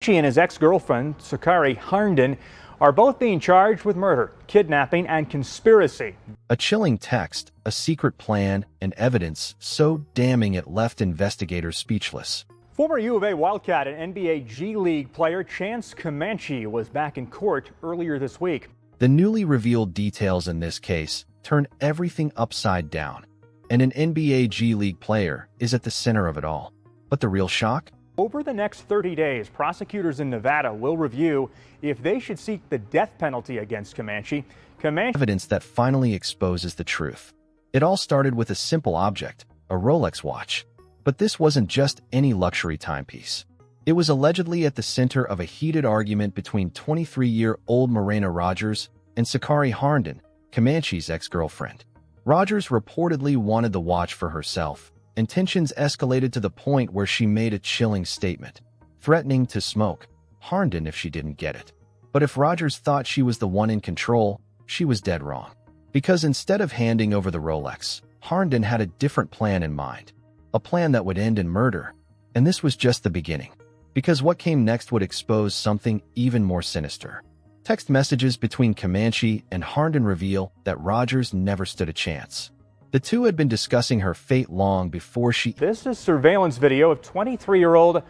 Comanche and his ex-girlfriend, Sakari Harnen, are both being charged with murder, kidnapping, and conspiracy. A chilling text, a secret plan, and evidence so damning it left investigators speechless. Former U of A Wildcat and NBA G League player Chance Comanche was back in court earlier this week. The newly revealed details in this case turn everything upside down, and an NBA G League player is at the center of it all. But the real shock? Over the next 30 days, prosecutors in Nevada will review if they should seek the death penalty against Comanche. Evidence that finally exposes the truth. It all started with a simple object, a Rolex watch. But this wasn't just any luxury timepiece. It was allegedly at the center of a heated argument between 23-year-old Morena Rogers and Sakari Harnen, Comanche's ex-girlfriend. Rogers reportedly wanted the watch for herself, and tensions escalated to the point where she made a chilling statement, threatening to smoke Harnen if she didn't get it. But if Rogers thought she was the one in control, she was dead wrong. Because instead of handing over the Rolex, Harnen had a different plan in mind. A plan that would end in murder. And this was just the beginning. Because what came next would expose something even more sinister. Text messages between Comanche and Harnen reveal that Rogers never stood a chance. The two had been discussing her fate long before she... This is surveillance video of 23-year-old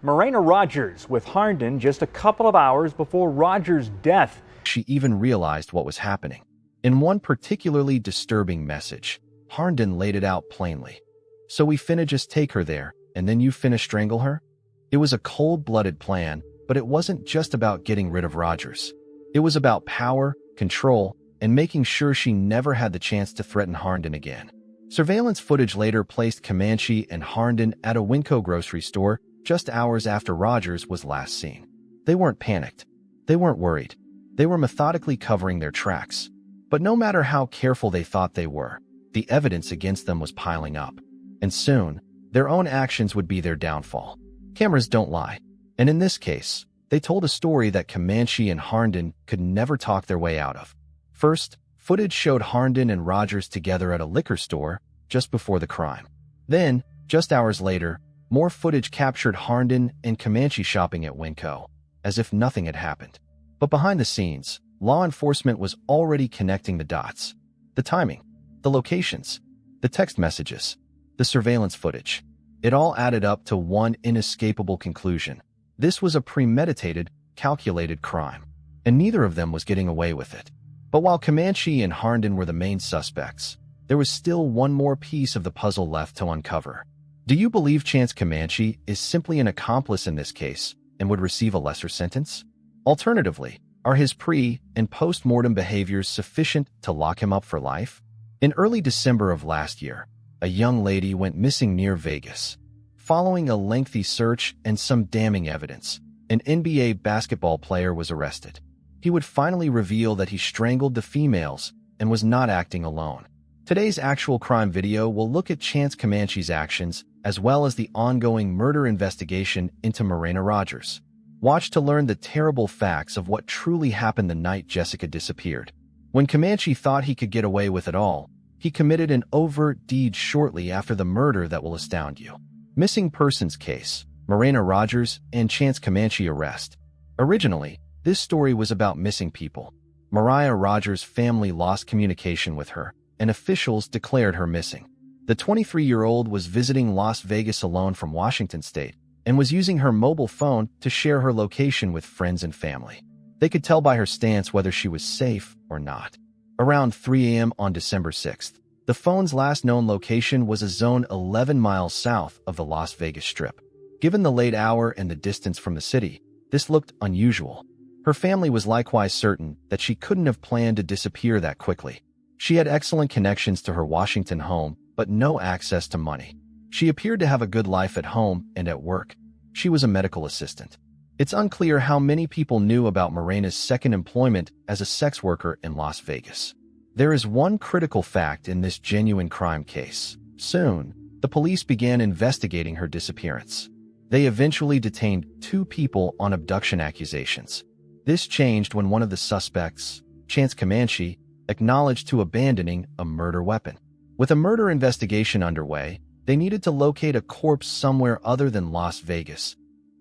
Morena Rogers with Harnen just a couple of hours before Rogers' death. She even realized what was happening. In one particularly disturbing message, Harnen laid it out plainly. So we finna just take her there, and then you finna strangle her? It was a cold-blooded plan, but it wasn't just about getting rid of Rogers. It was about power, control, and making sure she never had the chance to threaten Harnen again. Surveillance footage later placed Comanche and Harnen at a Winco grocery store just hours after Rogers was last seen. They weren't panicked. They weren't worried. They were methodically covering their tracks. But no matter how careful they thought they were, the evidence against them was piling up. And soon, their own actions would be their downfall. Cameras don't lie. And in this case, they told a story that Comanche and Harnen could never talk their way out of. First, footage showed Harnen and Rogers together at a liquor store just before the crime. Then, just hours later, more footage captured Harnen and Comanche shopping at Winco, as if nothing had happened. But behind the scenes, law enforcement was already connecting the dots. The timing, the locations, the text messages, the surveillance footage. It all added up to one inescapable conclusion. This was a premeditated, calculated crime, and neither of them was getting away with it. But while Comanche and Harnen were the main suspects, there was still one more piece of the puzzle left to uncover. Do you believe Chance Comanche is simply an accomplice in this case and would receive a lesser sentence? Alternatively, are his pre- and post-mortem behaviors sufficient to lock him up for life? In early December of last year, a young lady went missing near Vegas. Following a lengthy search and some damning evidence, an NBA basketball player was arrested. He would finally reveal that he strangled the females and was not acting alone. Today's actual crime video will look at Chance Comanche's actions as well as the ongoing murder investigation into Morena Rogers. Watch to learn the terrible facts of what truly happened the night Jessica disappeared. When Comanche thought he could get away with it all, he committed an overt deed shortly after the murder that will astound you. Missing persons case, Morena Rogers and Chance Comanche arrest. Originally, this story was about missing people. Morena Rogers' family lost communication with her, and officials declared her missing. The 23-year-old was visiting Las Vegas alone from Washington State and was using her mobile phone to share her location with friends and family. They could tell by her stance whether she was safe or not. Around 3 a.m. on December 6th, the phone's last known location was a zone 11 miles south of the Las Vegas Strip. Given the late hour and the distance from the city, this looked unusual. Her family was likewise certain that she couldn't have planned to disappear that quickly. She had excellent connections to her Washington home, but no access to money. She appeared to have a good life at home and at work. She was a medical assistant. It's unclear how many people knew about Morena's second employment as a sex worker in Las Vegas. There is one critical fact in this genuine crime case. Soon, the police began investigating her disappearance. They eventually detained 2 people on abduction accusations. This changed when one of the suspects, Chance Comanche, acknowledged to abandoning a murder weapon. With a murder investigation underway, they needed to locate a corpse somewhere other than Las Vegas.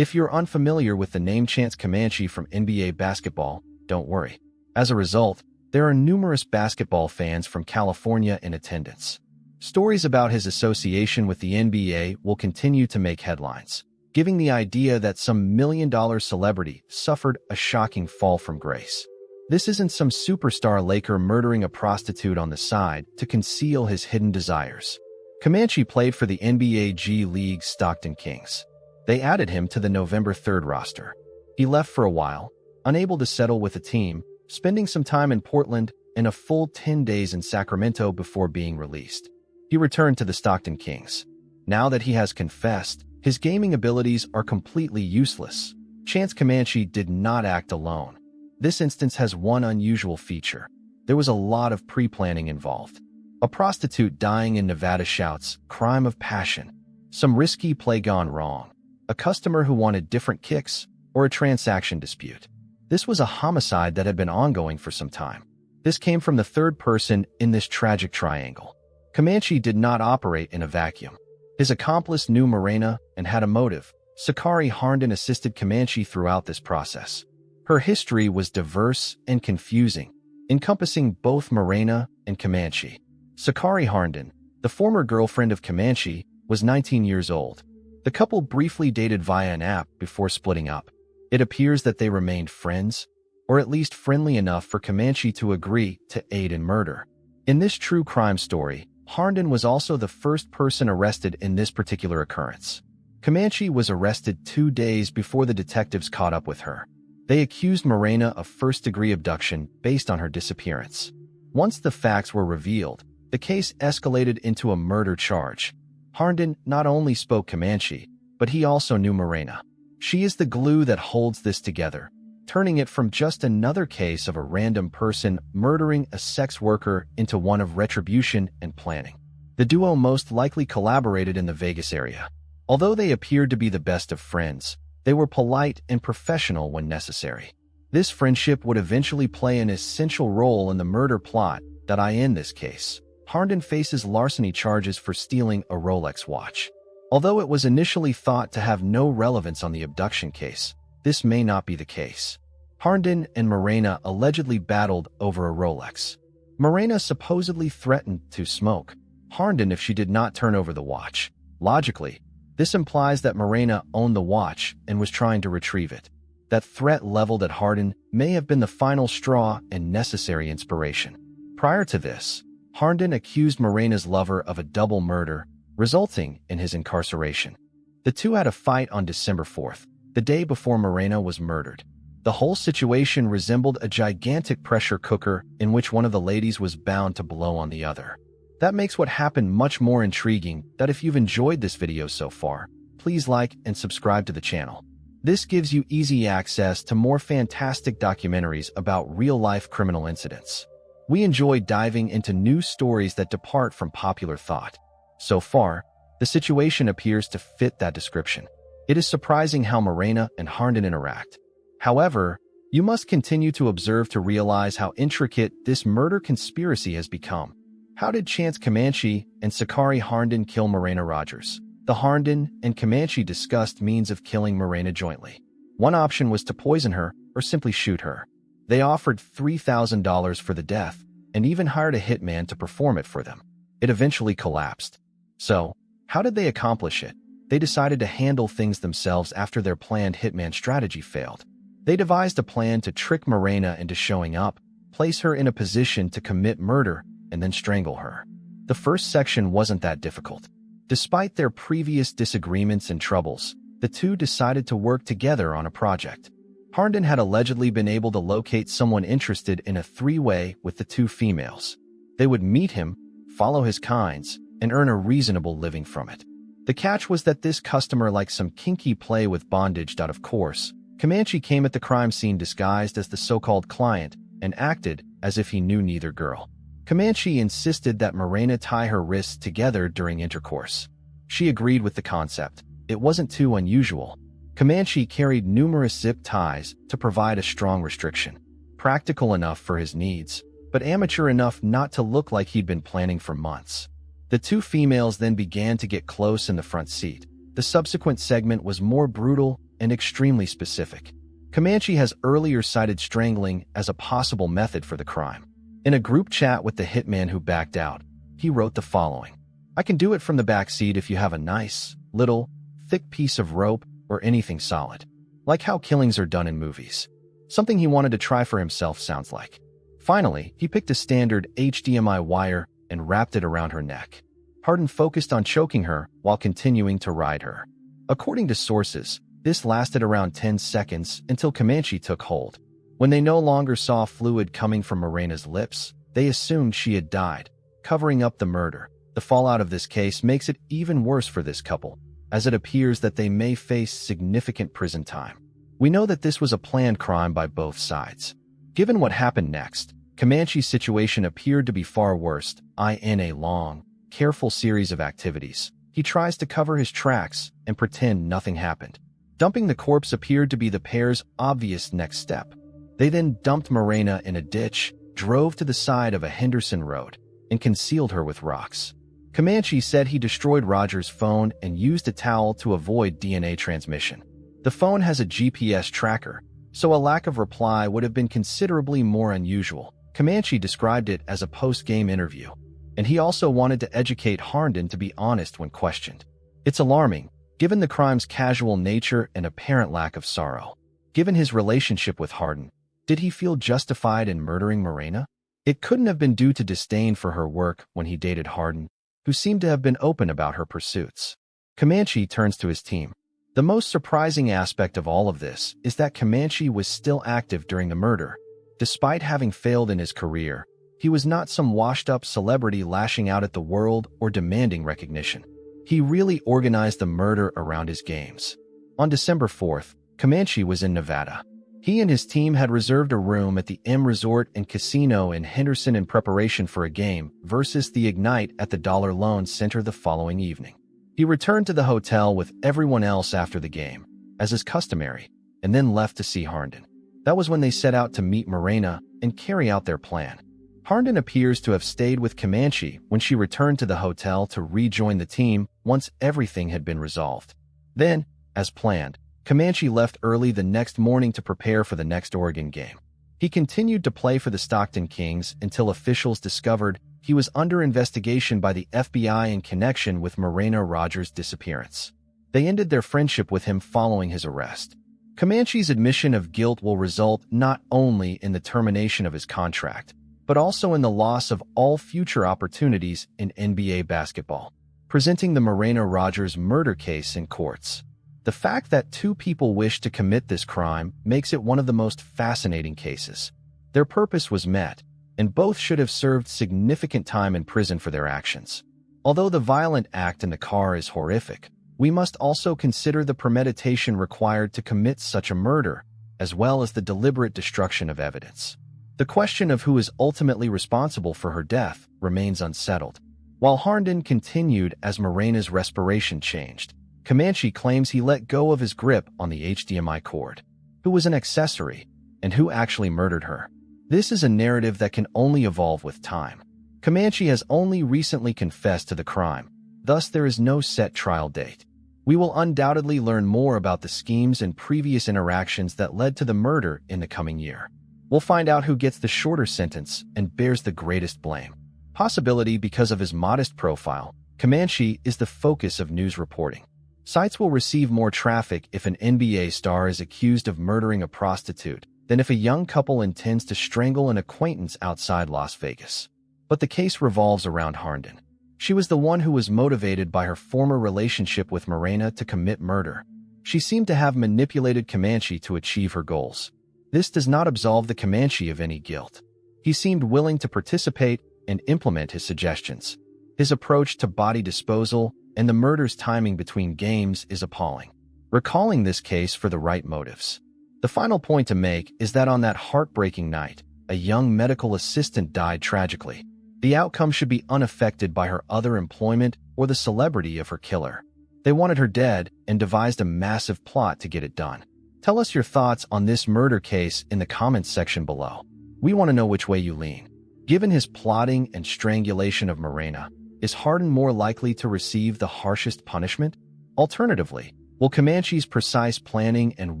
If you're unfamiliar with the name Chance Comanche from NBA basketball, don't worry. As a result, there are numerous basketball fans from California in attendance. Stories about his association with the NBA will continue to make headlines, giving the idea that some million-dollar celebrity suffered a shocking fall from grace. This isn't some superstar Laker murdering a prostitute on the side to conceal his hidden desires. Comanche played for the NBA G League's Stockton Kings. They added him to the November 3rd roster. He left for a while, unable to settle with the team, spending some time in Portland and a full 10 days in Sacramento before being released. He returned to the Stockton Kings. Now that he has confessed, his gaming abilities are completely useless. Chance Comanche did not act alone. This instance has one unusual feature. There was a lot of pre-planning involved. A prostitute dying in Nevada shouts, "Crime of passion." Some risky play gone wrong. A customer who wanted different kicks, or a transaction dispute. This was a homicide that had been ongoing for some time. This came from the third person in this tragic triangle. Comanche did not operate in a vacuum. His accomplice knew Morena and had a motive. Sakari Harnen assisted Comanche throughout this process. Her history was diverse and confusing, encompassing both Morena and Comanche. Sakari Harnen, the former girlfriend of Comanche, was 19 years old. The couple briefly dated via an app before splitting up. It appears that they remained friends, or at least friendly enough for Comanche to agree to aid in murder. In this true crime story, Harnen was also the first person arrested in this particular occurrence. Comanche was arrested 2 days before the detectives caught up with her. They accused Morena of first-degree abduction based on her disappearance. Once the facts were revealed, the case escalated into a murder charge. Harnen not only spoke Comanche, but he also knew Morena. She is the glue that holds this together, turning it from just another case of a random person murdering a sex worker into one of retribution and planning. The duo most likely collaborated in the Vegas area. Although they appeared to be the best of friends, they were polite and professional when necessary. This friendship would eventually play an essential role in the murder plot that in this case. Harnen faces larceny charges for stealing a Rolex watch. Although it was initially thought to have no relevance on the abduction case, this may not be the case. Harnen and Morena allegedly battled over a Rolex. Morena supposedly threatened to smoke Harnen if she did not turn over the watch. Logically, this implies that Morena owned the watch and was trying to retrieve it. That threat leveled at Harnen may have been the final straw and necessary inspiration. Prior to this, Harnen accused Morena's lover of a double murder, resulting in his incarceration. The two had a fight on December 4th, the day before Morena was murdered. The whole situation resembled a gigantic pressure cooker in which one of the ladies was bound to blow on the other. That makes what happened much more intriguing. That if you've enjoyed this video so far, please like and subscribe to the channel. This gives you easy access to more fantastic documentaries about real-life criminal incidents. We enjoy diving into new stories that depart from popular thought. So far, the situation appears to fit that description. It is surprising how Morena and Harnen interact. However, you must continue to observe to realize how intricate this murder conspiracy has become. How did Chance Comanche and Sakari Harnen kill Morena Rogers? The Harnen and Comanche discussed means of killing Morena jointly. One option was to poison her or simply shoot her. They offered $3,000 for the death and even hired a hitman to perform it for them. It eventually collapsed. So, how did they accomplish it? They decided to handle things themselves after their planned hitman strategy failed. They devised a plan to trick Morena into showing up, place her in a position to commit murder, and then strangle her. The first section wasn't that difficult. Despite their previous disagreements and troubles, the two decided to work together on a project. Harnen had allegedly been able to locate someone interested in a three-way with the two females. They would meet him, follow his kinds, and earn a reasonable living from it. The catch was that this customer liked some kinky play with bondage. Of course, Comanche came at the crime scene disguised as the so-called client and acted as if he knew neither girl. Comanche insisted that Morena tie her wrists together during intercourse. She agreed with the concept. It wasn't too unusual. Comanche carried numerous zip ties to provide a strong restriction. Practical enough for his needs, but amateur enough not to look like he'd been planning for months. The two females then began to get close in the front seat. The subsequent segment was more brutal and extremely specific. Comanche has earlier cited strangling as a possible method for the crime. In a group chat with the hitman who backed out, he wrote the following: "I can do it from the back seat if you have a nice, little, thick piece of rope or anything solid. Like how killings are done in movies." Something he wanted to try for himself, sounds like. Finally, he picked a standard HDMI wire and wrapped it around her neck. Harden focused on choking her while continuing to ride her. According to sources, this lasted around 10 seconds until Comanche took hold. When they no longer saw fluid coming from Morena's lips, they assumed she had died, covering up the murder. The fallout of this case makes it even worse for this couple, as it appears that they may face significant prison time. We know that this was a planned crime by both sides. Given what happened next, Comanche's situation appeared to be far worse. In a long, careful series of activities, he tries to cover his tracks and pretend nothing happened. Dumping the corpse appeared to be the pair's obvious next step. They then dumped Morena in a ditch, drove to the side of a Henderson road, and concealed her with rocks. Comanche said he destroyed Rogers' phone and used a towel to avoid DNA transmission. The phone has a GPS tracker, so a lack of reply would have been considerably more unusual. Comanche described it as a post-game interview, and he also wanted to educate Harnden to be honest when questioned. It's alarming, given the crime's casual nature and apparent lack of sorrow. Given his relationship with Harden, did he feel justified in murdering Morena? It couldn't have been due to disdain for her work when he dated Harden, who seemed to have been open about her pursuits. Comanche turns to his team. The most surprising aspect of all of this is that Comanche was still active during the murder. Despite having failed in his career, he was not some washed-up celebrity lashing out at the world or demanding recognition. He really organized the murder around his games. On December 4th, Comanche was in Nevada. He and his team had reserved a room at the M Resort and Casino in Henderson in preparation for a game versus the Ignite at the Dollar Loan Center the following evening. He returned to the hotel with everyone else after the game, as is customary, and then left to see Harnden. That was when they set out to meet Morena and carry out their plan. Harnden appears to have stayed with Comanche when she returned to the hotel to rejoin the team once everything had been resolved. Then, as planned, Comanche left early the next morning to prepare for the next Oregon game. He continued to play for the Stockton Kings until officials discovered he was under investigation by the FBI in connection with Morena Rogers' disappearance. They ended their friendship with him following his arrest. Comanche's admission of guilt will result not only in the termination of his contract, but also in the loss of all future opportunities in NBA basketball, presenting the Morena Rogers murder case in courts. The fact that two people wished to commit this crime makes it one of the most fascinating cases. Their purpose was met, and both should have served significant time in prison for their actions. Although the violent act in the car is horrific, we must also consider the premeditation required to commit such a murder, as well as the deliberate destruction of evidence. The question of who is ultimately responsible for her death remains unsettled. While Harnden continued as Morena's respiration changed, Comanche claims he let go of his grip on the HDMI cord. Who was an accessory, and who actually murdered her? This is a narrative that can only evolve with time. Comanche has only recently confessed to the crime, thus there is no set trial date. We will undoubtedly learn more about the schemes and previous interactions that led to the murder in the coming year. We'll find out who gets the shorter sentence and bears the greatest blame. Possibility because of his modest profile, Comanche is the focus of news reporting. Sites will receive more traffic if an NBA star is accused of murdering a prostitute than if a young couple intends to strangle an acquaintance outside Las Vegas. But the case revolves around Harnden. She was the one who was motivated by her former relationship with Morena to commit murder. She seemed to have manipulated Comanche to achieve her goals. This does not absolve the Comanche of any guilt. He seemed willing to participate and implement his suggestions. His approach to body disposal and the murder's timing between games is appalling. Recalling this case for the right motives. The final point to make is that on that heartbreaking night, a young medical assistant died tragically. The outcome should be unaffected by her other employment or the celebrity of her killer. They wanted her dead and devised a massive plot to get it done. Tell us your thoughts on this murder case in the comments section below. We want to know which way you lean. Given his plotting and strangulation of Morena, is Harden more likely to receive the harshest punishment? Alternatively, Will Comanche's precise planning and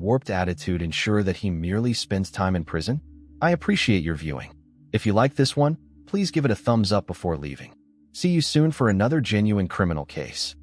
warped attitude ensure that he merely spends time in prison? I appreciate your viewing. If you like this one, please give it a thumbs up before leaving. See you soon for another genuine criminal case.